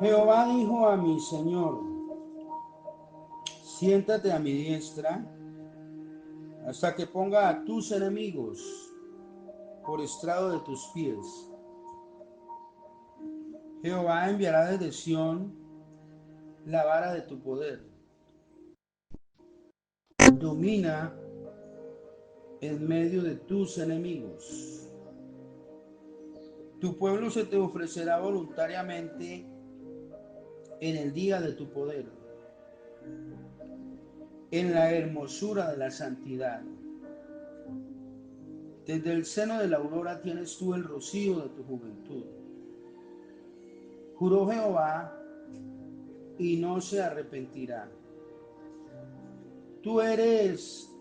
Jehová dijo a mi Señor: siéntate a mi diestra hasta que ponga a tus enemigos por estrado de tus pies. Jehová enviará desde Sión la vara de tu poder. Domina en medio de tus enemigos. Tu pueblo se te ofrecerá voluntariamente en el día de tu poder, en la hermosura de la santidad. Desde el seno de la aurora tienes tú el rocío de tu juventud. Juró Jehová y no se arrepentirá. Tú eres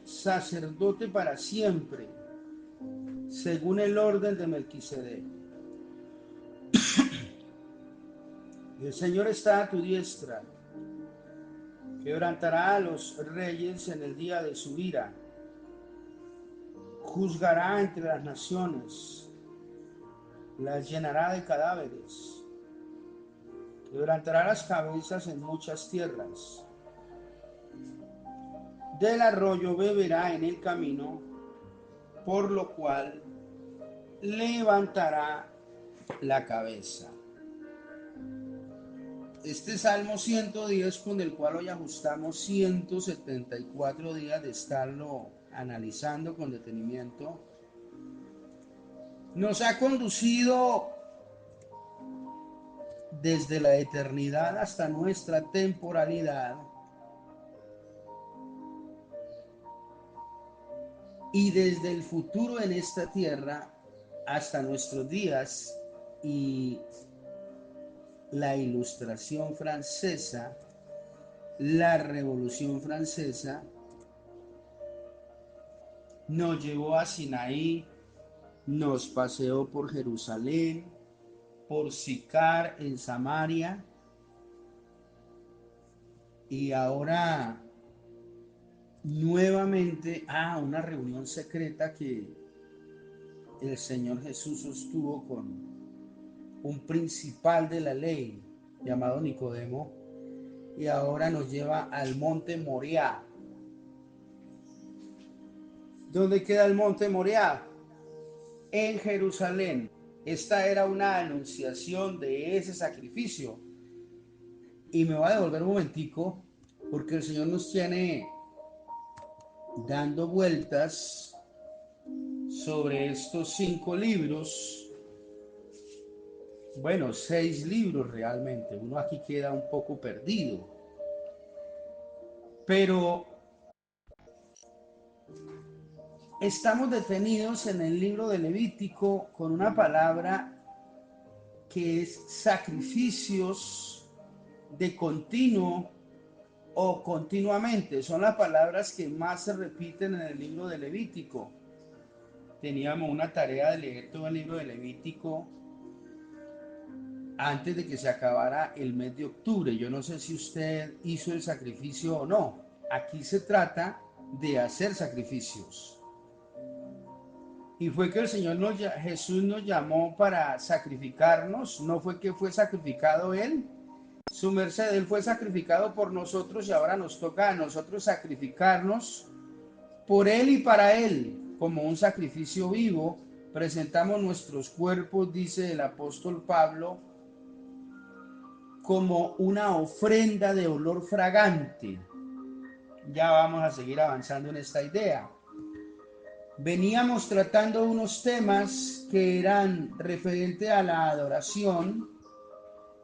sacerdote para siempre, según el orden de Melquisedec. El Señor está a tu diestra, quebrantará a los reyes en el día de su ira, juzgará entre las naciones, las llenará de cadáveres, quebrantará las cabezas en muchas tierras. Del arroyo beberá en el camino, por lo cual levantará la cabeza. Este Salmo 110, con el cual hoy ajustamos 174 días de estarlo analizando con detenimiento, nos ha conducido desde la eternidad hasta nuestra temporalidad y desde el futuro en esta tierra hasta nuestros días y la Ilustración francesa, la Revolución francesa, nos llevó a Sinaí, nos paseó por Jerusalén, por Sicar en Samaria, y ahora nuevamente a una reunión secreta que el Señor Jesús sostuvo con un principal de la ley llamado Nicodemo, y ahora nos lleva al monte Moriah. ¿Dónde queda el monte Moriah? En Jerusalén. Esta era una anunciación de ese sacrificio. Y me voy a devolver un momentico, porque el Señor nos tiene dando vueltas sobre estos 5 libros. Bueno, 6 libros realmente. Uno aquí queda un poco perdido. Pero estamos detenidos en el libro de Levítico con una palabra que es sacrificios de continuo o continuamente. Son las palabras que más se repiten en el libro de Levítico. Teníamos una tarea de leer todo el libro de Levítico antes de que se acabara el mes de octubre. Yo no sé si usted hizo el sacrificio o no. Aquí se trata de hacer sacrificios. Y fue que el Señor Jesús nos llamó para sacrificarnos. No fue que fue sacrificado Él. Su merced, Él fue sacrificado por nosotros y ahora nos toca a nosotros sacrificarnos por Él y para Él. Como un sacrificio vivo, presentamos nuestros cuerpos, dice el apóstol Pablo, como una ofrenda de olor fragante. Ya vamos a seguir avanzando en esta idea. Veníamos tratando unos temas que eran referentes a la adoración,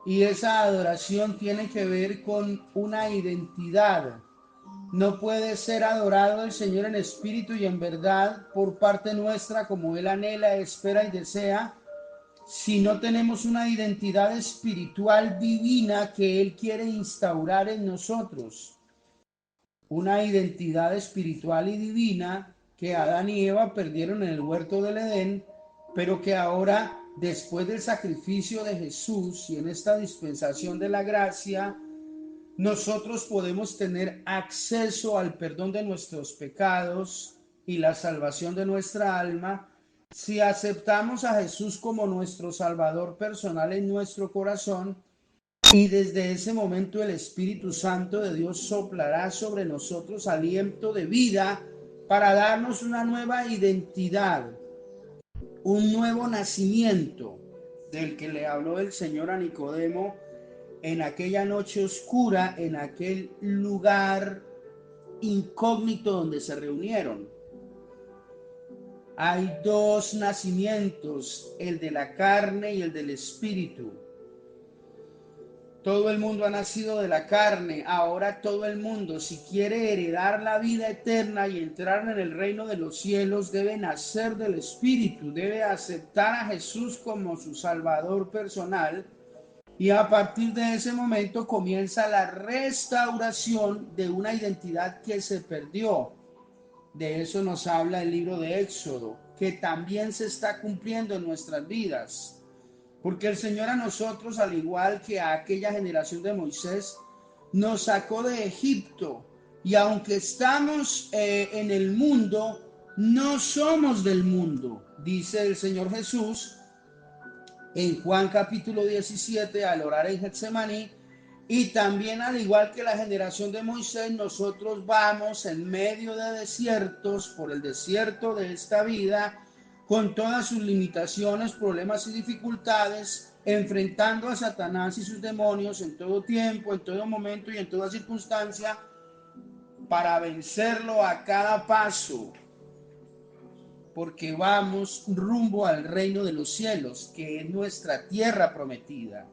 y esa adoración tiene que ver con una identidad. No puede ser adorado el Señor en espíritu y en verdad por parte nuestra como Él anhela, espera y desea, si no tenemos una identidad espiritual divina que Él quiere instaurar en nosotros. Una identidad espiritual y divina que Adán y Eva perdieron en el huerto del Edén, pero que ahora, después del sacrificio de Jesús y en esta dispensación de la gracia, nosotros podemos tener acceso al perdón de nuestros pecados y la salvación de nuestra alma si aceptamos a Jesús como nuestro Salvador personal en nuestro corazón Y desde ese momento el Espíritu Santo de Dios soplará sobre nosotros aliento de vida para darnos una nueva identidad, un nuevo nacimiento del que le habló el Señor a Nicodemo en aquella noche oscura, en aquel lugar incógnito donde se reunieron. Hay dos nacimientos, el de la carne y el del espíritu. Todo el mundo ha nacido de la carne, ahora todo el mundo, si quiere heredar la vida eterna y entrar en el reino de los cielos, debe nacer del espíritu, debe aceptar a Jesús como su salvador personal. Y a partir de ese momento comienza la restauración de una identidad que se perdió. De eso nos habla el libro de Éxodo, que también se está cumpliendo en nuestras vidas. Porque el Señor a nosotros, al igual que a aquella generación de Moisés, nos sacó de Egipto. Y aunque estamos en el mundo, no somos del mundo, dice el Señor Jesús en Juan capítulo 17 al orar en Getsemaní. Y también, al igual que la generación de Moisés, nosotros vamos en medio de desiertos, por el desierto de esta vida, con todas sus limitaciones, problemas y dificultades, enfrentando a Satanás y sus demonios en todo tiempo, en todo momento y en toda circunstancia, para vencerlo a cada paso, porque vamos rumbo al reino de los cielos, que es nuestra tierra prometida.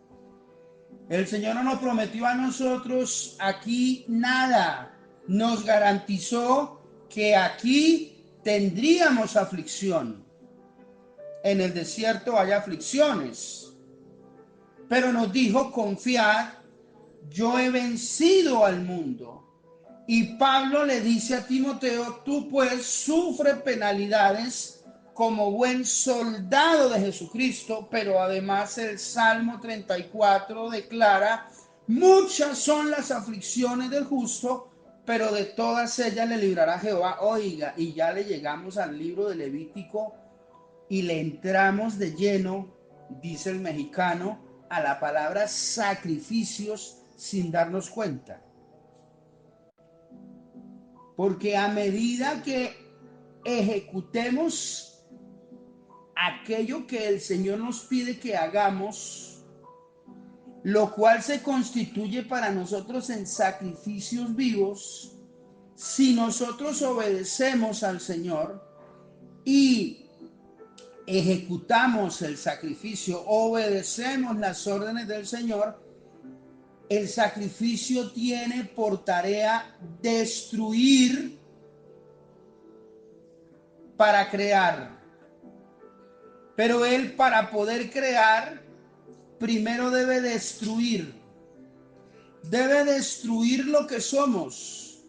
El Señor no nos prometió a nosotros aquí nada. Nos garantizó que aquí tendríamos aflicción. En el desierto hay aflicciones. Pero nos dijo, confiad, yo he vencido al mundo. Y Pablo le dice a Timoteo, tú pues sufre penalidades como buen soldado de Jesucristo, pero además el Salmo 34 declara, muchas son las aflicciones del justo, pero de todas ellas le librará Jehová. Oiga, y ya le llegamos al libro de Levítico y le entramos de lleno, dice el mexicano, a la palabra sacrificios sin darnos cuenta. Porque a medida que ejecutemos aquello que el Señor nos pide que hagamos, lo cual se constituye para nosotros en sacrificios vivos, si nosotros obedecemos al Señor y ejecutamos el sacrificio, obedecemos las órdenes del Señor, el sacrificio tiene por tarea destruir para crear. Pero Él, para poder crear, primero debe destruir. Debe destruir lo que somos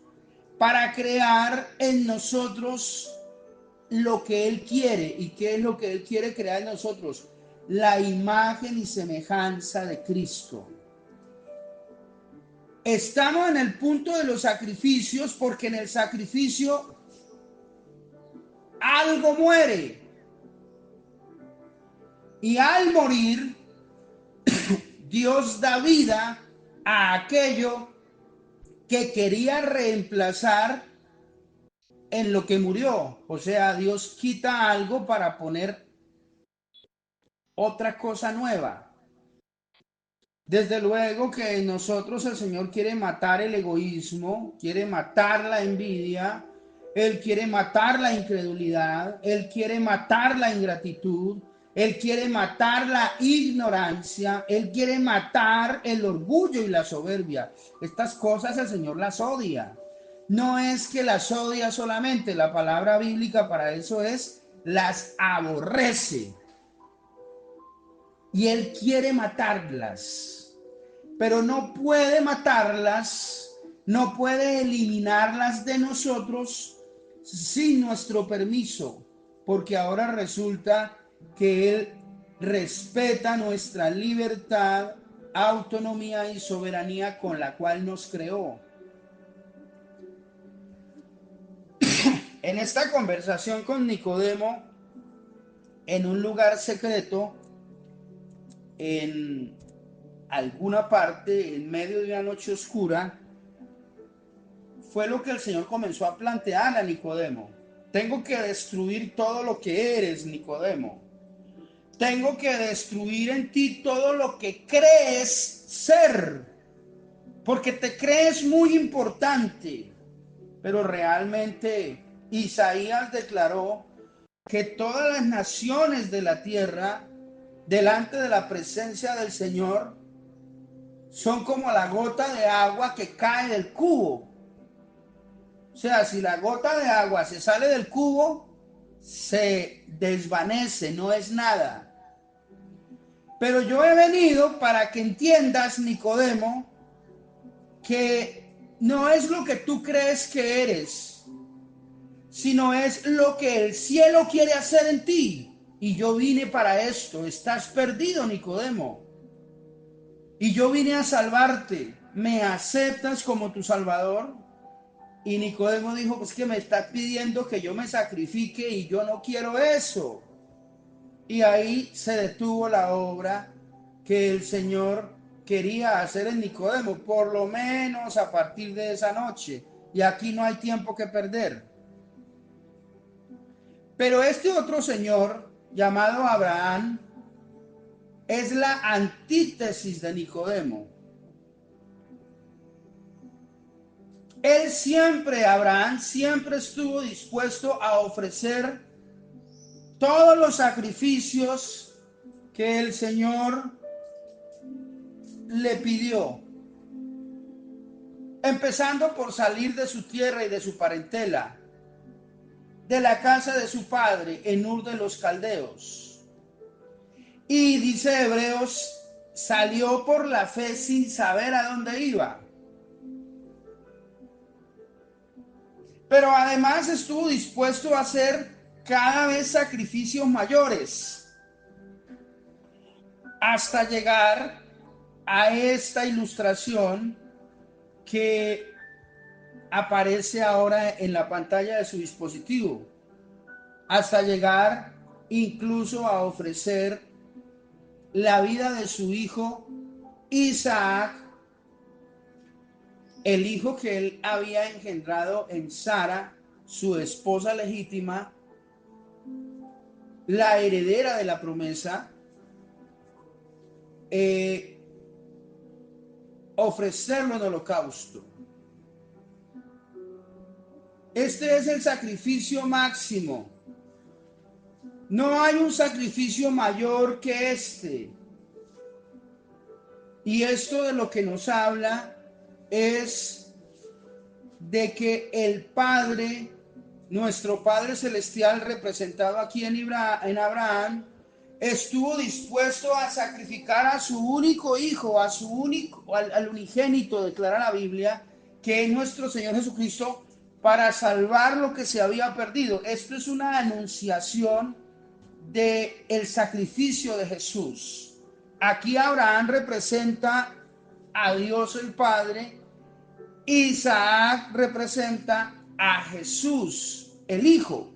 para crear en nosotros lo que Él quiere. ¿Y qué es lo que Él quiere crear en nosotros? La imagen y semejanza de Cristo. Estamos en el punto de los sacrificios porque en el sacrificio algo muere. Y al morir, Dios da vida a aquello que quería reemplazar en lo que murió. O sea, Dios quita algo para poner otra cosa nueva. Desde luego que en nosotros el Señor quiere matar el egoísmo, quiere matar la envidia, Él quiere matar la incredulidad, Él quiere matar la ingratitud, Él quiere matar la ignorancia, Él quiere matar el orgullo y la soberbia. Estas cosas el Señor las odia. No es que las odia solamente, la palabra bíblica para eso es las aborrece. Y Él quiere matarlas. Pero no puede matarlas, no puede eliminarlas de nosotros sin nuestro permiso, porque ahora resulta que Él respeta nuestra libertad, autonomía y soberanía con la cual nos creó. En esta conversación con Nicodemo, en un lugar secreto, en alguna parte en medio de una noche oscura, fue lo que el Señor comenzó a plantear a Nicodemo. Tengo que destruir todo lo que eres, Nicodemo. Tengo que destruir en ti todo lo que crees ser, porque te crees muy importante. Pero realmente Isaías declaró que todas las naciones de la tierra, delante de la presencia del Señor, son como la gota de agua que cae del cubo. O sea, si la gota de agua se sale del cubo, se desvanece, no es nada. Pero yo he venido para que entiendas, Nicodemo, que no es lo que tú crees que eres, sino es lo que el cielo quiere hacer en ti. Y yo vine para esto. Estás perdido, Nicodemo. Y yo vine a salvarte. ¿Me aceptas como tu Salvador? Y Nicodemo dijo, pues que me estás pidiendo que yo me sacrifique y yo no quiero eso. Y ahí se detuvo la obra que el Señor quería hacer en Nicodemo, por lo menos a partir de esa noche. Y aquí no hay tiempo que perder. Pero este otro señor, llamado Abraham, es la antítesis de Nicodemo. Abraham siempre estuvo dispuesto a ofrecer todos los sacrificios que el Señor le pidió, empezando por salir de su tierra y de su parentela, de la casa de su padre en Ur de los Caldeos. Y dice Hebreos, salió por la fe sin saber a dónde iba. Pero además estuvo dispuesto a hacer cada vez sacrificios mayores hasta llegar a esta ilustración que aparece ahora en la pantalla de su dispositivo, hasta llegar incluso a ofrecer la vida de su hijo Isaac, el hijo que él había engendrado en Sara, su esposa legítima, la heredera de la promesa, ofrecerlo en holocausto. Este es el sacrificio máximo. No hay un sacrificio mayor que este. Y esto de lo que nos habla es de que el Padre, nuestro Padre Celestial representado aquí en Abraham, estuvo dispuesto a sacrificar a su único hijo, al unigénito, declara la Biblia, que es nuestro Señor Jesucristo, para salvar lo que se había perdido. Esto es una anunciación del sacrificio de Jesús. Aquí Abraham representa a Dios el Padre, Isaac representa a Jesús, el Hijo.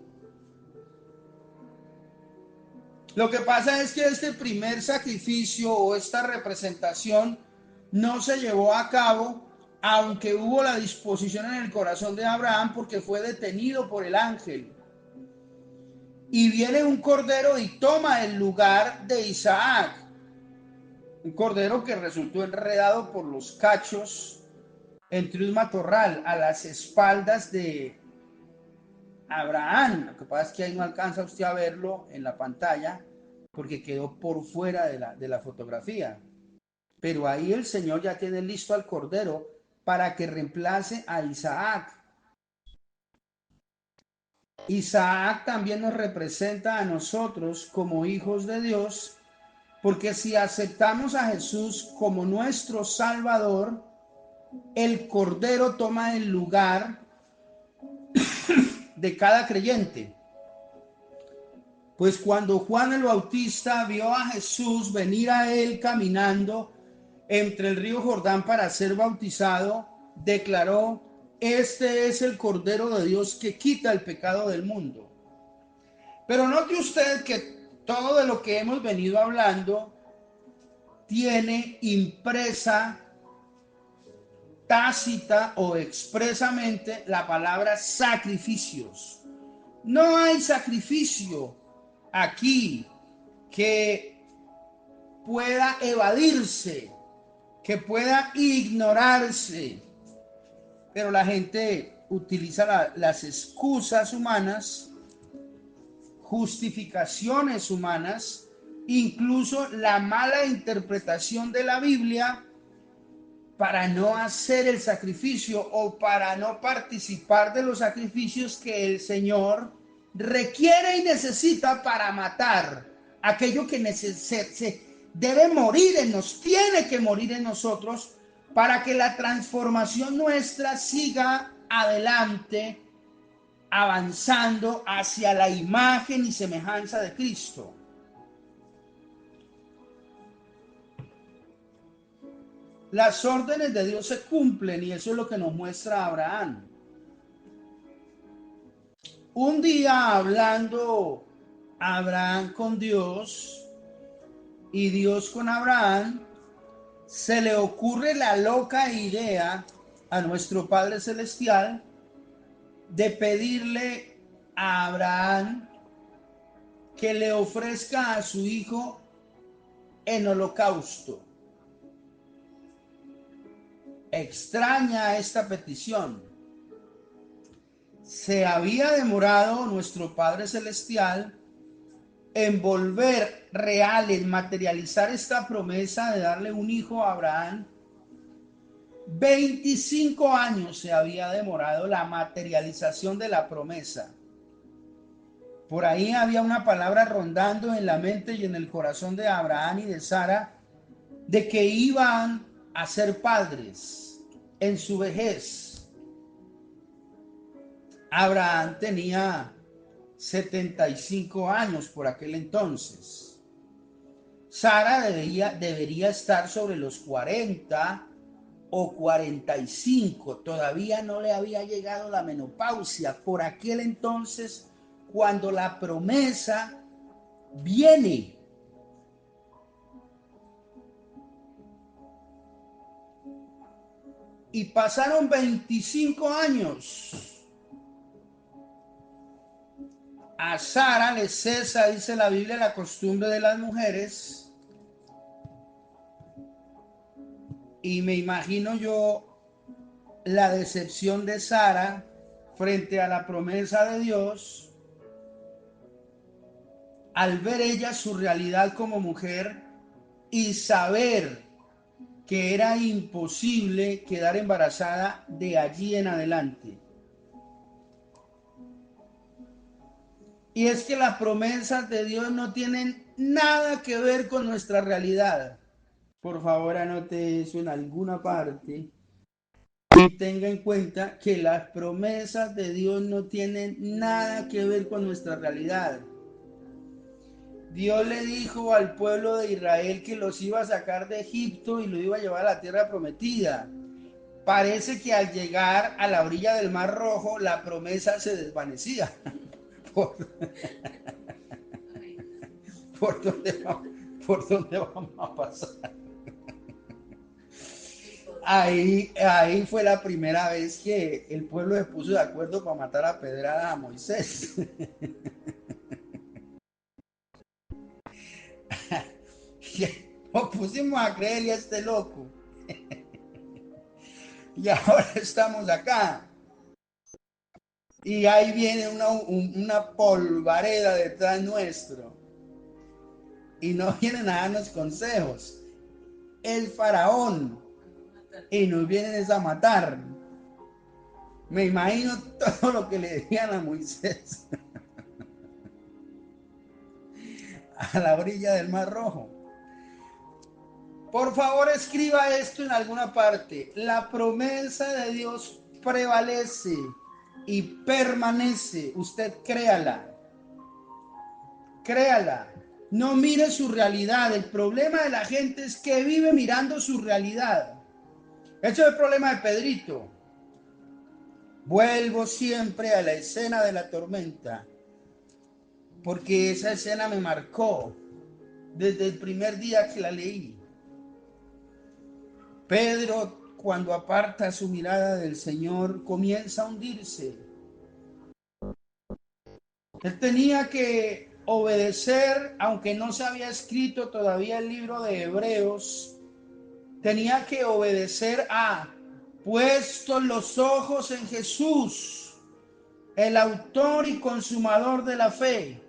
Lo que pasa es que este primer sacrificio o esta representación no se llevó a cabo, aunque hubo la disposición en el corazón de Abraham, porque fue detenido por el ángel. Y viene un cordero y toma el lugar de Isaac. Un cordero que resultó enredado por los cachos entre un matorral a las espaldas de Abraham. Lo que pasa es que ahí no alcanza usted a verlo en la pantalla porque quedó por fuera de la fotografía. Pero ahí el Señor ya tiene listo al cordero para que reemplace a Isaac. Isaac también nos representa a nosotros como hijos de Dios, porque si aceptamos a Jesús como nuestro Salvador, el Cordero toma el lugar de cada creyente. Pues cuando Juan el Bautista vio a Jesús venir a él caminando entre el río Jordán para ser bautizado, declaró: este es el Cordero de Dios que quita el pecado del mundo. Pero note usted que todo de lo que hemos venido hablando tiene impresa tácita o expresamente la palabra sacrificios. No hay sacrificio aquí que pueda evadirse, que pueda ignorarse, pero la gente utiliza las excusas humanas, justificaciones humanas, incluso la mala interpretación de la Biblia para no hacer el sacrificio o para no participar de los sacrificios que el Señor requiere y necesita para matar aquello que se debe morir en nos, tiene que morir en nosotros para que la transformación nuestra siga adelante, avanzando hacia la imagen y semejanza de Cristo. Las órdenes de Dios se cumplen y eso es lo que nos muestra Abraham. Un día hablando Abraham con Dios y Dios con Abraham, se le ocurre la loca idea a nuestro Padre Celestial de pedirle a Abraham que le ofrezca a su hijo en holocausto. Extraña esta petición. Se había demorado nuestro Padre Celestial en volver real, en materializar esta promesa de darle un hijo a Abraham. 25 años se había demorado la materialización de la promesa. Por ahí había una palabra rondando en la mente y en el corazón de Abraham y de Sara de que iban a ser padres en su vejez. Abraham tenía 75 años por aquel entonces. Sara debería estar sobre los 40 o 45. Todavía no le había llegado la menopausia por aquel entonces cuando la promesa viene. Y pasaron 25 años. A Sara le cesa, dice la Biblia, la costumbre de las mujeres. Y me imagino yo la decepción de Sara frente a la promesa de Dios, al ver ella su realidad como mujer y saber que era imposible quedar embarazada de allí en adelante. Y es que las promesas de Dios no tienen nada que ver con nuestra realidad. Por favor, anote eso en alguna parte y tenga en cuenta que las promesas de Dios no tienen nada que ver con nuestra realidad. Dios le dijo al pueblo de Israel que los iba a sacar de Egipto y lo iba a llevar a la tierra prometida. Parece que al llegar a la orilla del Mar Rojo, la promesa se desvanecía. ¿Por dónde vamos a pasar? Ahí fue la primera vez que el pueblo se puso de acuerdo para matar a pedrada a Moisés. Nos pusimos a creerle a este loco. Y ahora estamos acá. Y ahí viene una polvareda detrás nuestro. Y no vienen a darnos consejos. El faraón. Y nos vienen a matar. Me imagino todo lo que le decían a Moisés. A la orilla del Mar Rojo. Por favor, escriba esto en alguna parte. La promesa de Dios prevalece y permanece. Usted créala. Créala. No mire su realidad. El problema de la gente es que vive mirando su realidad. Ese es el problema de Pedrito. Vuelvo siempre a la escena de la tormenta, porque esa escena me marcó desde el primer día que la leí. Pedro, cuando aparta su mirada del Señor, comienza a hundirse. Él tenía que obedecer, aunque no se había escrito todavía el libro de Hebreos, tenía que obedecer a puesto los ojos en Jesús, el autor y consumador de la fe.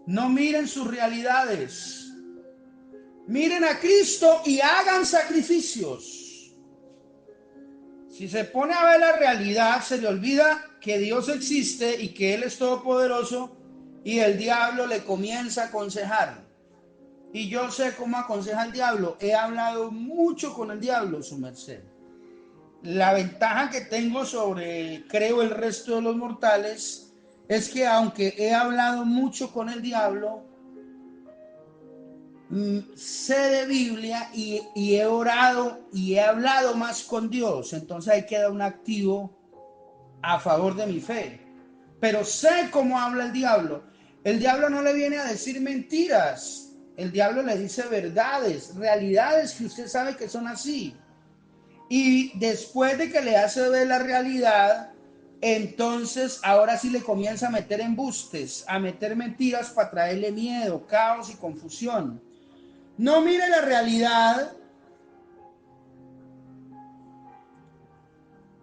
No miren sus realidades, miren a Cristo y hagan sacrificios. Si se pone a ver la realidad, se le olvida que Dios existe y que Él es todopoderoso, y el diablo le comienza a aconsejar. Y yo sé cómo aconseja el diablo. He hablado mucho con el diablo, su merced. La ventaja que tengo sobre, creo, el resto de los mortales es que aunque he hablado mucho con el diablo, sé de Biblia y he orado y he hablado más con Dios. Entonces ahí queda un activo a favor de mi fe. Pero sé cómo habla el diablo. El diablo no le viene a decir mentiras. El diablo le dice verdades, realidades que usted sabe que son así. Y después de que le hace ver la realidad, entonces ahora sí le comienza a meter embustes, a meter mentiras para traerle miedo, caos y confusión. No mire la realidad,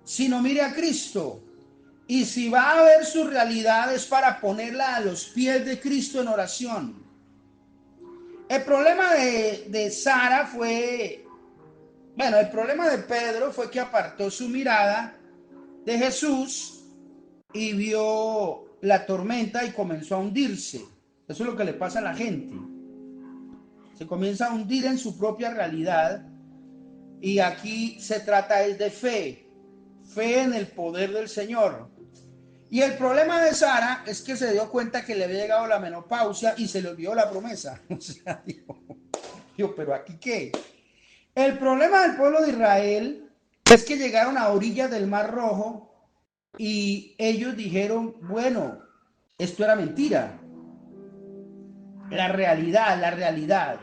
sino mire a Cristo. Y si va a ver su realidad es para ponerla a los pies de Cristo en oración. El problema de Sara fue, bueno, el problema de Pedro fue que apartó su mirada de Jesús y vio la tormenta y comenzó a hundirse. Eso es lo que le pasa a la gente. Se comienza a hundir en su propia realidad, y aquí se trata es de fe, fe en el poder del Señor. Y el problema de Sara es que se dio cuenta que le había llegado la menopausia y se le olvidó la promesa. O sea, dijo, pero aquí qué. El problema del pueblo de Israel es que llegaron a orillas del Mar Rojo y ellos dijeron, bueno, esto era mentira. La realidad, la realidad,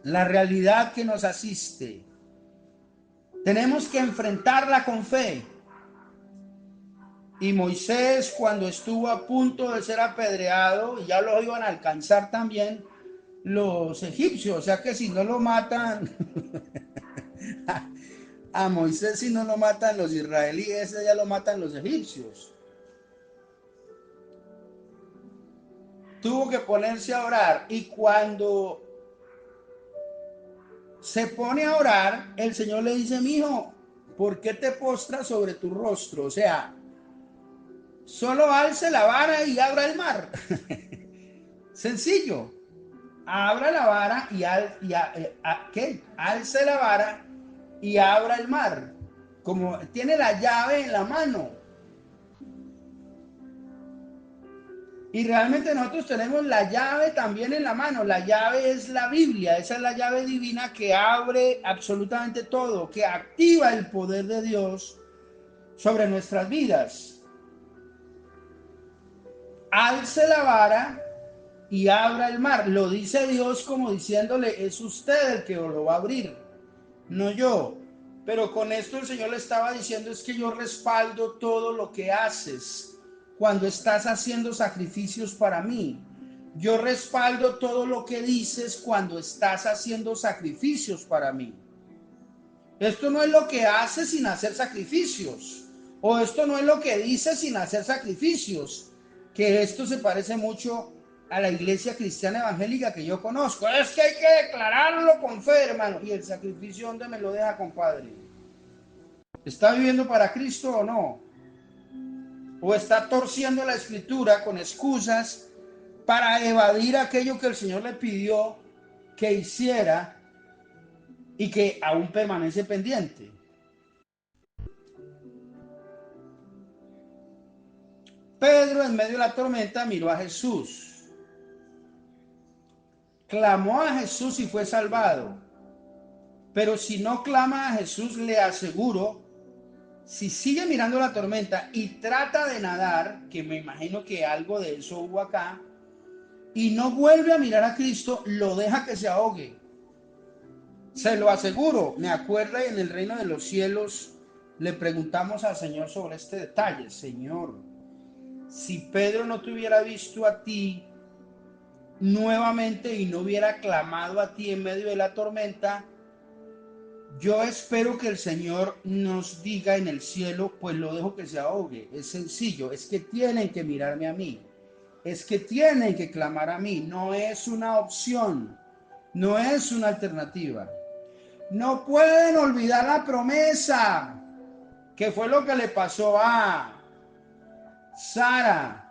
la realidad que nos asiste. Tenemos que enfrentarla con fe. Y Moisés, cuando estuvo a punto de ser apedreado, y ya lo iban a alcanzar también los egipcios, o sea que si no lo matan a Moisés, si no lo matan los israelíes, ya lo matan los egipcios. Tuvo que ponerse a orar, y cuando se pone a orar, el Señor le dice, mijo, ¿por qué te postras sobre tu rostro? O sea, solo alce la vara y abra el mar. Sencillo. Abra la vara ¿qué? Alce la vara y abra el mar. Como tiene la llave en la mano. Y realmente nosotros tenemos la llave también en la mano. La llave es la Biblia. Esa es la llave divina que abre absolutamente todo, que activa el poder de Dios sobre nuestras vidas. Alce la vara y abra el mar. Lo dice Dios como diciéndole, es usted el que lo va a abrir, no yo. Pero con esto el Señor le estaba diciendo, es que yo respaldo todo lo que haces cuando estás haciendo sacrificios para mí. Yo respaldo todo lo que dices cuando estás haciendo sacrificios para mí. Esto no es lo que haces sin hacer sacrificios. O esto no es lo que dices sin hacer sacrificios. Que esto se parece mucho a la iglesia cristiana evangélica que yo conozco. Es que hay que declararlo con fe, hermano. ¿Y el sacrificio dónde me lo deja, compadre? ¿Está viviendo para Cristo o no? ¿O está torciendo la escritura con excusas para evadir aquello que el Señor le pidió que hiciera y que aún permanece pendiente? Pedro, en medio de la tormenta, miró a Jesús. Clamó a Jesús y fue salvado. Pero si no clama a Jesús, le aseguro, si sigue mirando la tormenta y trata de nadar, que me imagino que algo de eso hubo acá, y no vuelve a mirar a Cristo, lo deja que se ahogue. Se lo aseguro. Me acuerdo, y en el reino de los cielos le preguntamos al Señor sobre este detalle. Señor, si Pedro no te hubiera visto a ti nuevamente y no hubiera clamado a ti en medio de la tormenta, yo espero que el Señor nos diga en el cielo, pues lo dejo que se ahogue. Es sencillo, es que tienen que mirarme a mí, es que tienen que clamar a mí, no es una opción, no es una alternativa. No pueden olvidar la promesa, que fue lo que le pasó a Sara.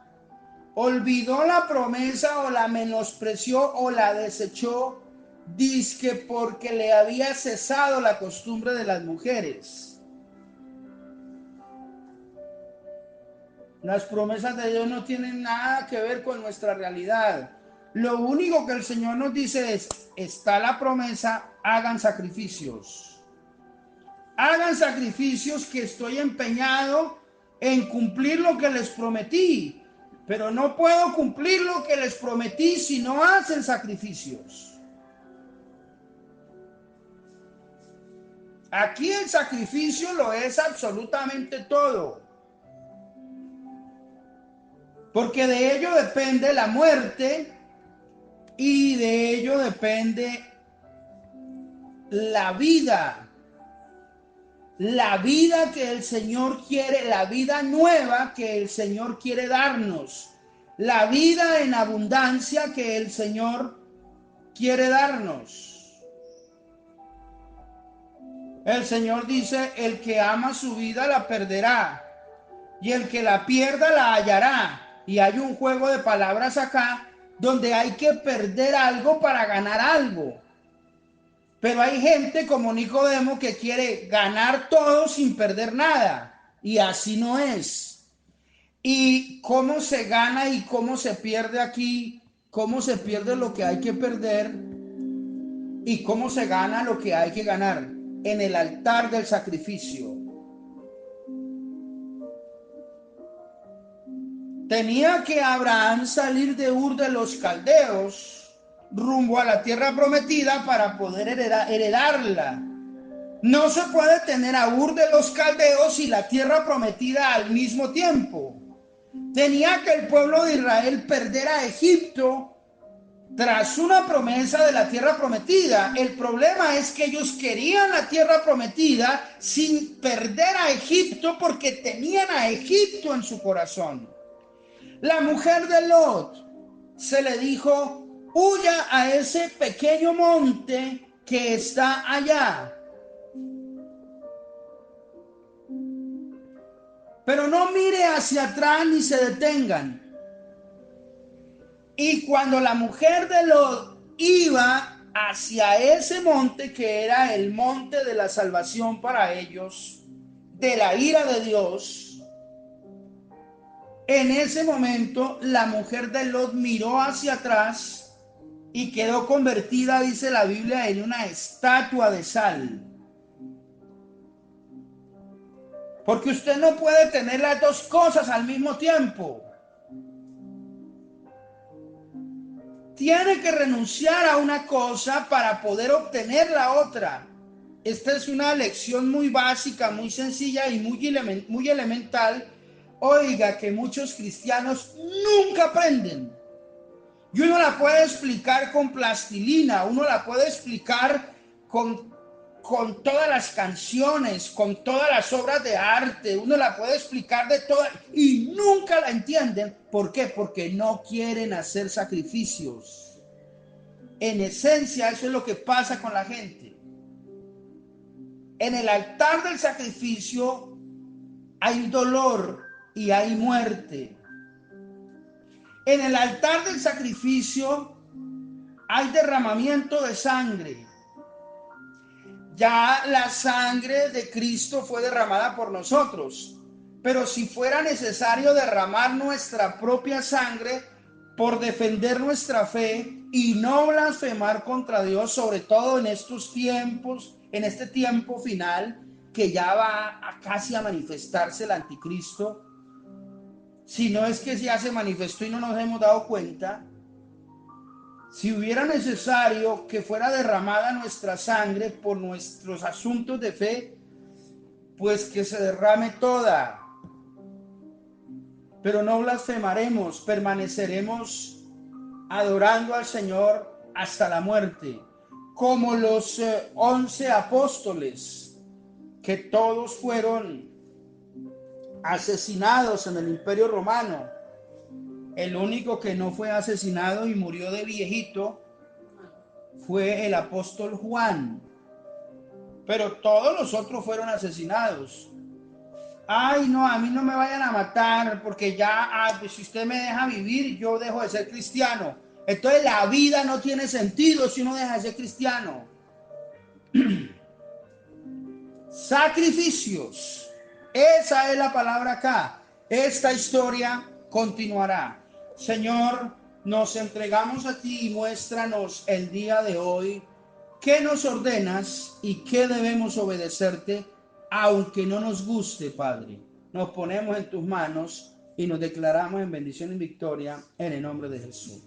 Olvidó la promesa o la menospreció o la desechó, dizque porque le había cesado la costumbre de las mujeres. Las promesas de Dios no tienen nada que ver con nuestra realidad. Lo único que el Señor nos dice es, está la promesa, hagan sacrificios. Hagan sacrificios, que estoy empeñado en cumplir lo que les prometí. Pero no puedo cumplir lo que les prometí si no hacen sacrificios. Aquí el sacrificio lo es absolutamente todo. Porque de ello depende la muerte y de ello depende la vida. La vida que el Señor quiere, la vida nueva que el Señor quiere darnos. La vida en abundancia que el Señor quiere darnos. El Señor dice, el que ama su vida la perderá, y el que la pierda la hallará. Y hay un juego de palabras acá, donde hay que perder algo para ganar algo. Pero hay gente como Nicodemo que quiere ganar todo sin perder nada. Y así no es. ¿Y cómo se gana y cómo se pierde aquí? ¿Cómo se pierde lo que hay que perder? ¿Y cómo se gana lo que hay que ganar? En el altar del sacrificio. Tenía que Abraham salir de Ur de los Caldeos rumbo a la tierra prometida para poder heredarla. No se puede tener a Ur de los Caldeos y la tierra prometida al mismo tiempo. Tenía que el pueblo de Israel perder a Egipto tras una promesa de la tierra prometida. El problema es que ellos querían la tierra prometida sin perder a Egipto, porque tenían a Egipto en su corazón. La mujer de Lot se le dijo, huya a ese pequeño monte que está allá. Pero no mire hacia atrás ni se detengan. Y cuando la mujer de Lot iba hacia ese monte, que era el monte de la salvación para ellos, de la ira de Dios, en ese momento la mujer de Lot miró hacia atrás y quedó convertida, dice la Biblia, en una estatua de sal. Porque usted no puede tener las dos cosas al mismo tiempo. Tiene que renunciar a una cosa para poder obtener la otra. Esta es una lección muy básica, muy sencilla y muy elemental. Oiga, que muchos cristianos nunca aprenden. Y uno la puede explicar con plastilina, uno la puede explicar con todas las canciones, con todas las obras de arte, uno la puede explicar de todas y nunca la entienden. ¿Por qué? Porque no quieren hacer sacrificios. En esencia, eso es lo que pasa con la gente. En el altar del sacrificio hay dolor y hay muerte. En el altar del sacrificio hay derramamiento de sangre. Ya la sangre de Cristo fue derramada por nosotros, pero si fuera necesario derramar nuestra propia sangre por defender nuestra fe y no blasfemar contra Dios, sobre todo en estos tiempos, en este tiempo final que ya va casi a manifestarse el anticristo, si no es que ya se manifestó y no nos hemos dado cuenta, Si hubiera necesario que fuera derramada nuestra sangre por nuestros asuntos de fe, pues que se derrame toda. Pero no blasfemaremos, permaneceremos adorando al Señor hasta la muerte, como los 11 apóstoles, que todos fueron asesinados en el Imperio Romano. El único que no fue asesinado y murió de viejito fue el apóstol Juan, pero todos los otros fueron asesinados. Ay, no, a mí no me vayan a matar porque ya, pues si usted me deja vivir, yo dejo de ser cristiano. Entonces la vida no tiene sentido si uno deja de ser cristiano. Sacrificios. Esa es la palabra acá. Esta historia continuará. Señor, nos entregamos a ti y muéstranos el día de hoy qué nos ordenas y qué debemos obedecerte, aunque no nos guste, Padre. Nos ponemos en tus manos y nos declaramos en bendición y victoria en el nombre de Jesús.